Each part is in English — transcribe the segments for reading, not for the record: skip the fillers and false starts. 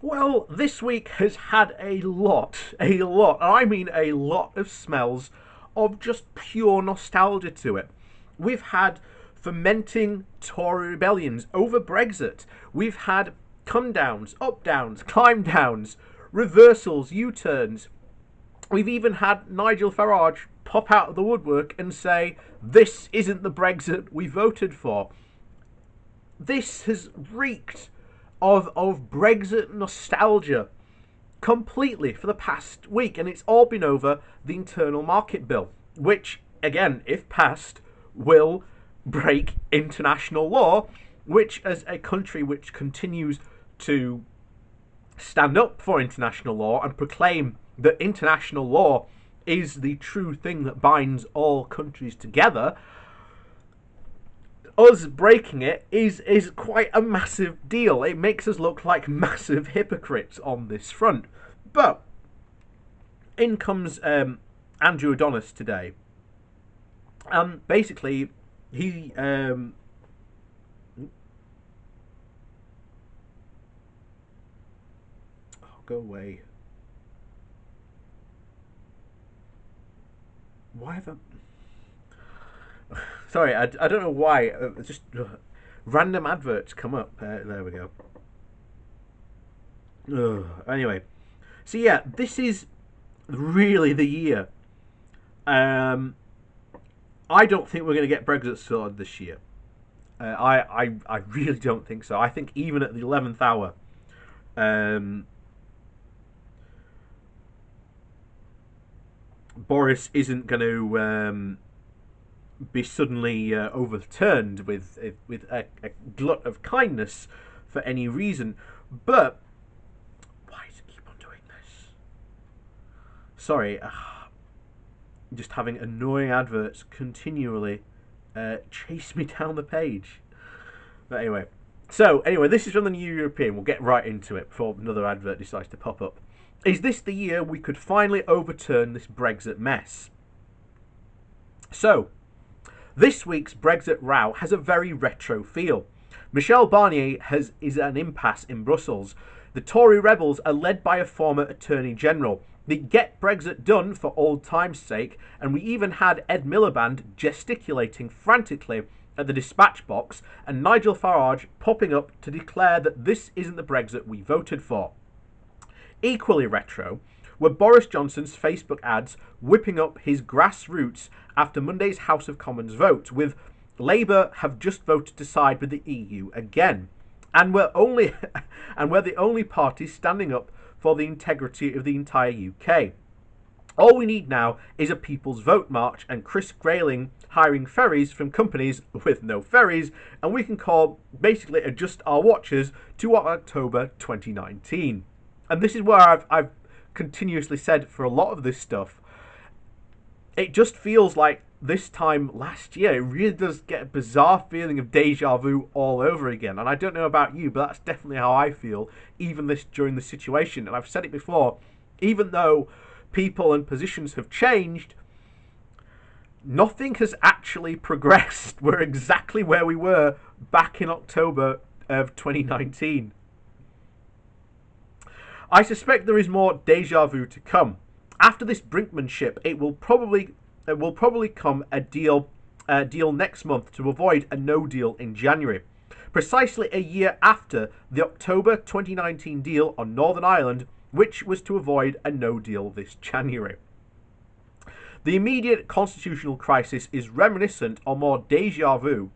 Well, this week has had I mean a lot of smells of just pure nostalgia to it. We've had fermenting Tory rebellions over Brexit. We've had come downs, up downs, climb downs, reversals, U turns. We've even had Nigel Farage pop out of the woodwork and say, this isn't the Brexit we voted for. This has reeked of Brexit nostalgia completely for the past week, and it's all been over the internal market bill, which, again, if passed, will break international law, which, as a country which continues to stand up for international law and proclaim that international law is the true thing that binds all countries together, us breaking it is quite a massive deal. It makes us look like massive hypocrites on this front. But in comes Andrew Adonis today. Basically, he oh, go away. Why have I... Sorry, I don't know why. Just random adverts come up. There we go. Anyway, so yeah, this is really the year. I don't think we're going to get Brexit sorted this year. I really don't think so. I think even at the 11th hour, Boris isn't going to be suddenly overturned with a glut of kindness for any reason. But why does it keep on doing this? Sorry, just having annoying adverts continually chase me down the page. But anyway, this is from the New European. We'll get right into it before another advert decides to pop up. Is this the year we could finally overturn this Brexit mess? So, this week's Brexit row has a very retro feel. Michel Barnier is at an impasse in Brussels. The Tory rebels are led by a former Attorney General. They get Brexit done for old time's sake, and we even had Ed Miliband gesticulating frantically at the dispatch box and Nigel Farage popping up to declare that this isn't the Brexit we voted for. Equally retro were Boris Johnson's Facebook ads whipping up his grassroots after Monday's House of Commons vote, with Labour have just voted to side with the EU again, and we're the only party standing up for the integrity of the entire UK. All we need now is a People's Vote March and Chris Grayling hiring ferries from companies with no ferries, and we can basically adjust our watches to October 2019. And this is where I've continuously said for a lot of this stuff, it just feels like this time last year. It really does get a bizarre feeling of deja vu all over again. And I don't know about you, but that's definitely how I feel, even during this situation. And I've said it before, even though people and positions have changed, nothing has actually progressed. We're exactly where we were back in October of 2019. I suspect there is more deja vu to come. After this brinkmanship, it will probably come a deal next month to avoid a no deal in January, precisely a year after the October 2019 deal on Northern Ireland, which was to avoid a no deal this January. The immediate constitutional crisis is reminiscent, or more deja vu,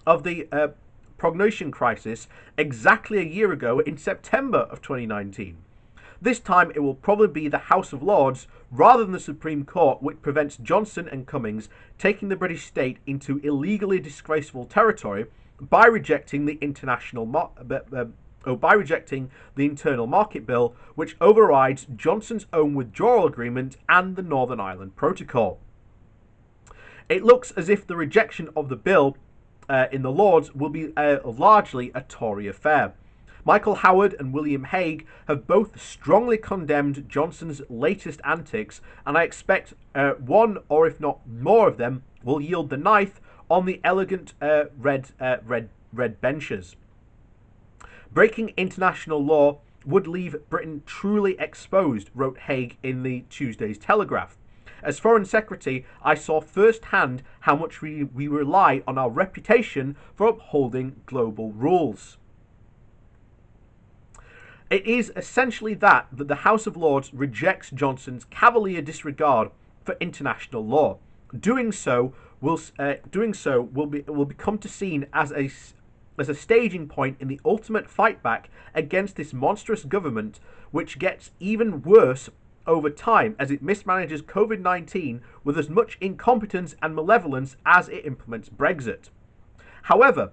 of the prognostication crisis exactly a year ago in September of 2019. This time it will probably be the House of Lords rather than the Supreme Court, which prevents Johnson and Cummings taking the British state into illegally disgraceful territory by rejecting the internal market bill, which overrides Johnson's own withdrawal agreement and the Northern Ireland Protocol. It looks as if the rejection of the bill in the Lords will be largely a Tory affair. Michael Howard and William Hague have both strongly condemned Johnson's latest antics, and I expect one, or if not more of them, will yield the knife on the elegant red benches. Breaking international law would leave Britain truly exposed, wrote Haig in the Tuesday's Telegraph. As Foreign Secretary, I saw firsthand how much we rely on our reputation for upholding global rules. It is essentially that the House of Lords rejects Johnson's cavalier disregard for international law. Doing so will become seen as a staging point in the ultimate fight back against this monstrous government, which gets even worse over time as it mismanages COVID-19 with as much incompetence and malevolence as it implements Brexit. However,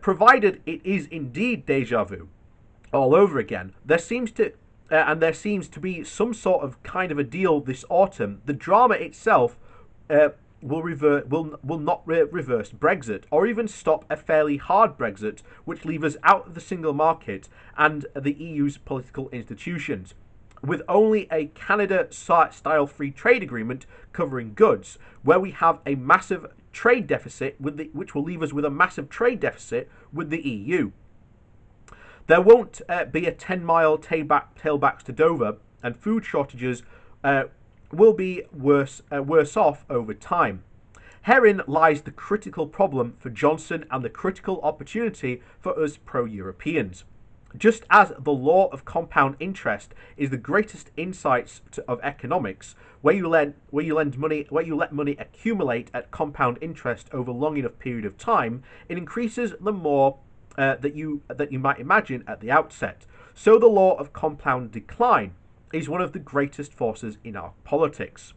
provided it is indeed deja vu all over again, there seems to be some sort of kind of a deal this autumn. The drama itself will not reverse Brexit or even stop a fairly hard Brexit, which leaves us out of the single market and the EU's political institutions. With only a Canada-style free trade agreement covering goods, where we have a massive trade deficit, which will leave us with a massive trade deficit with the EU. There won't be a 10-mile tailbacks to Dover, and food shortages will be worse off over time. Herein lies the critical problem for Johnson and the critical opportunity for us pro-Europeans. Just as the law of compound interest is the greatest insights of economics, where you let money accumulate at compound interest over long enough period of time, it increases the more that you might imagine at the outset. So the law of compound decline is one of the greatest forces in our politics.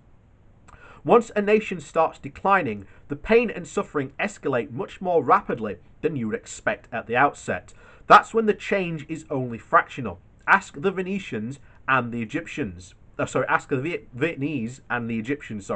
Once a nation starts declining, the pain and suffering escalate much more rapidly than you would expect at the outset. That's when the change is only fractional. Ask the Venetians and the Egyptians. Ask the Vietnamese and the Egyptians,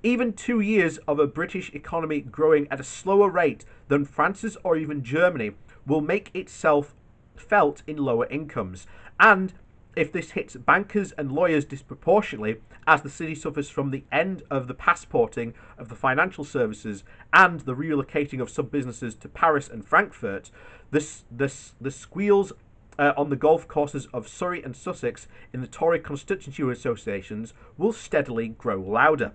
Even 2 years of a British economy growing at a slower rate than France's or even Germany will make itself felt in lower incomes. And if this hits bankers and lawyers disproportionately, as the city suffers from the end of the passporting of the financial services and the relocating of some businesses to Paris and Frankfurt, the squeals on the golf courses of Surrey and Sussex in the Tory constituency associations will steadily grow louder.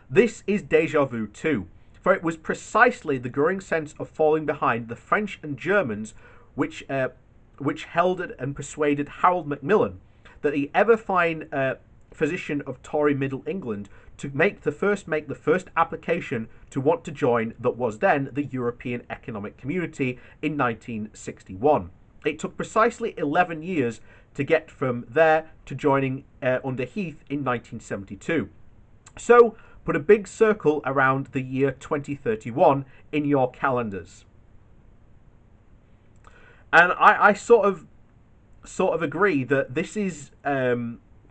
This is deja vu too, for it was precisely the growing sense of falling behind the French and Germans which held and persuaded Harold Macmillan, that the ever-fine physician of Tory Middle England, to make the first application to want to join that was then the European Economic Community in 1961. It took precisely 11 years to get from there to joining under Heath in 1972. So, put a big circle around the year 2031 in your calendars. And I sort of agree that this is,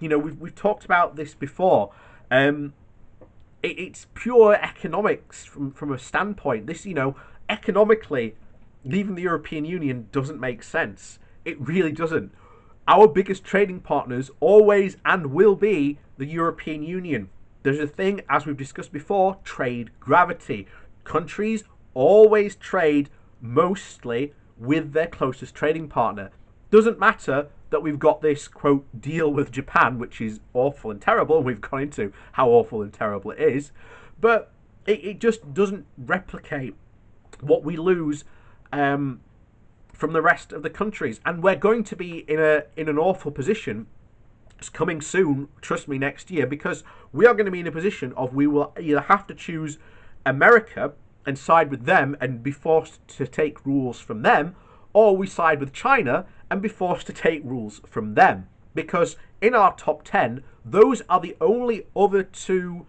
we've talked about this before. It's pure economics from a standpoint. This, economically, leaving the European Union doesn't make sense. It really doesn't. Our biggest trading partners always and will be the European Union. There's a thing, as we've discussed before, trade gravity. Countries always trade mostly with their closest trading partner. Doesn't matter that we've got this, quote, deal with Japan, which is awful and terrible, and we've gone into how awful and terrible it is, but it just doesn't replicate what we lose from the rest of the countries. And we're going to be in an awful position. It's coming soon, trust me, next year, because we are going to be in a position of we will either have to choose America and side with them and be forced to take rules from them, or we side with China and be forced to take rules from them. Because in our top 10, those are the only other two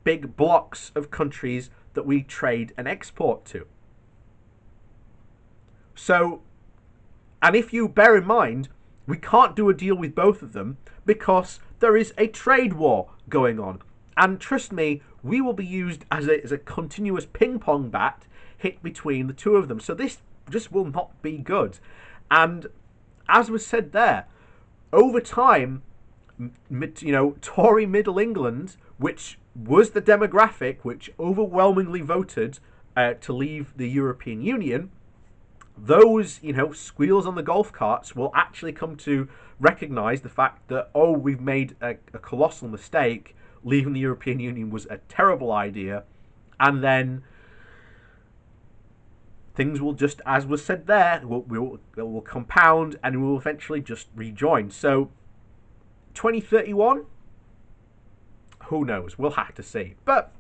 big blocks of countries that we trade and export to. So, and if you bear in mind, we can't do a deal with both of them because there is a trade war going on. And trust me, we will be used as a continuous ping-pong bat hit between the two of them. So this just will not be good. And as was said there, over time, Tory Middle England, which was the demographic which overwhelmingly voted to leave the European Union, those, squeals on the golf carts will actually come to recognise the fact that, oh, we've made a colossal mistake. Leaving the European Union was a terrible idea. And then things will just, as was said there, will compound and we will eventually just rejoin. So 2031, who knows? We'll have to see. But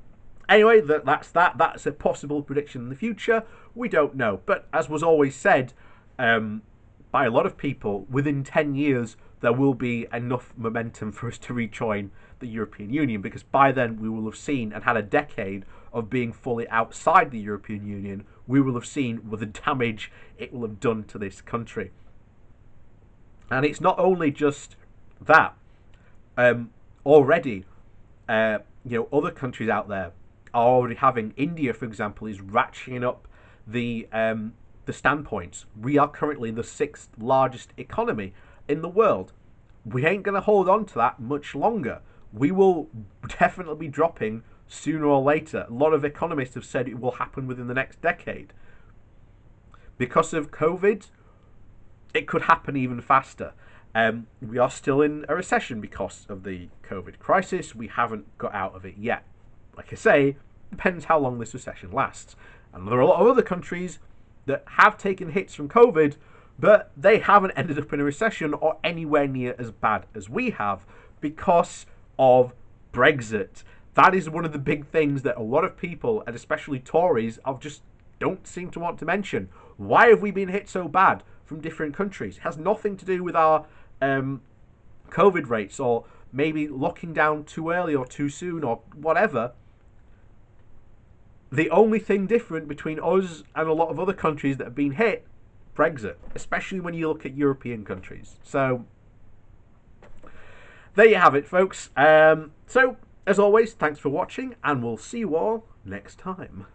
anyway, that's that. That's a possible prediction in the future. We don't know. But as was always said by a lot of people, within 10 years, there will be enough momentum for us to rejoin the European Union, because by then we will have seen and had a decade of being fully outside the European Union. We will have seen what the damage it will have done to this country. And it's not only just that. Already, other countries out there are already having. India, for example, is ratcheting up the standpoints. We are currently the 6th largest economy in the world. We ain't going to hold on to that much longer. We will definitely be dropping sooner or later. A lot of economists have said it will happen within the next decade. Because of COVID, it could happen even faster. We are still in a recession because of the COVID crisis. We haven't got out of it yet. Like I say, depends how long this recession lasts. And there are a lot of other countries that have taken hits from COVID, but they haven't ended up in a recession or anywhere near as bad as we have because of Brexit. That is one of the big things that a lot of people, and especially Tories, just don't seem to want to mention. Why have we been hit so bad from different countries? It has nothing to do with our COVID rates or maybe locking down too early or too soon or whatever. The only thing different between us and a lot of other countries that have been hit, Brexit, especially when you look at European countries. So there you have it, folks. So as always, thanks for watching, and we'll see you all next time.